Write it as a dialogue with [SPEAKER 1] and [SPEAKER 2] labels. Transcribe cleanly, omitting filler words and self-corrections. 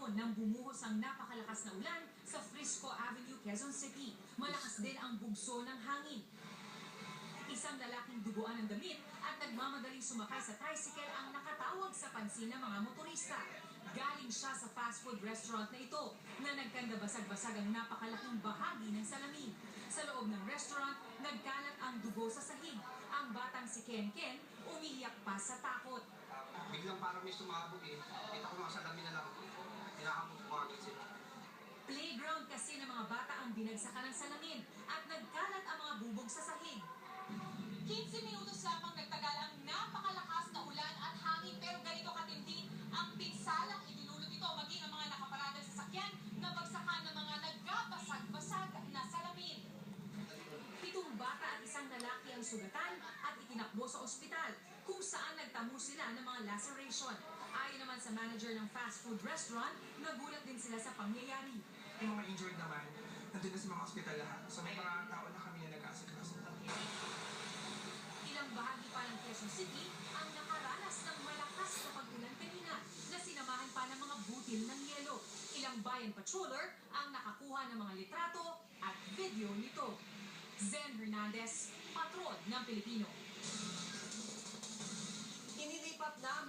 [SPEAKER 1] Kahapon nang bumuhos ang napakalakas na ulan sa Frisco Avenue, Quezon City. Malakas din ang bugso ng hangin. Isang lalaking duguan ng damit at nagmamadaling sumakay sa tricycle ang nakatawag sa pansin ng mga motorista. Galing siya sa fast food restaurant na ito na nagkandabasag-basag ang napakalaking bahagi ng salamin. Sa loob ng restaurant, nagkalat ang dugo sa sahig. Ang batang si Ken Ken umiiyak pa sa takot.
[SPEAKER 2] Biglang parang may sumabog eh. Kita ko mga salamin na lang. Hinahamon ko agad sila.
[SPEAKER 1] Playground kasi ng mga bata ang binagsakan ng salamin at nagkalat ang mga bubog sa sahig.
[SPEAKER 3] 15 minutos lamang nagtagal ang napakalakas na ulan at hangin pero ganito katindi ang pinsalang idinulot ito maging ang mga nakaparadang sasakyan na bagsakan ng mga nagkabasag-basag na salamin.
[SPEAKER 1] 7 bata at isang lalaki ang sugatan at itinakbo sa ospital kung saan nagtamo sila ng mga laceration. Ayon naman sa manager ng fast food restaurant, nagulat din sila sa pangyayari.
[SPEAKER 4] Yung mga injured naman, nandun na sa mga ospital lahat. So may mga tao na kami na nag-aasikaso.
[SPEAKER 1] Ilang bahagi pa ng Quezon City ang nakaranas ng malakas na pag-ulan kanina na sinamahan pa ng mga butil ng yelo. Ilang bayan patroller ang nakakuha ng mga litrato at video nito. Zen Hernandez, Patrol ng Pilipino.
[SPEAKER 5] Inilipat na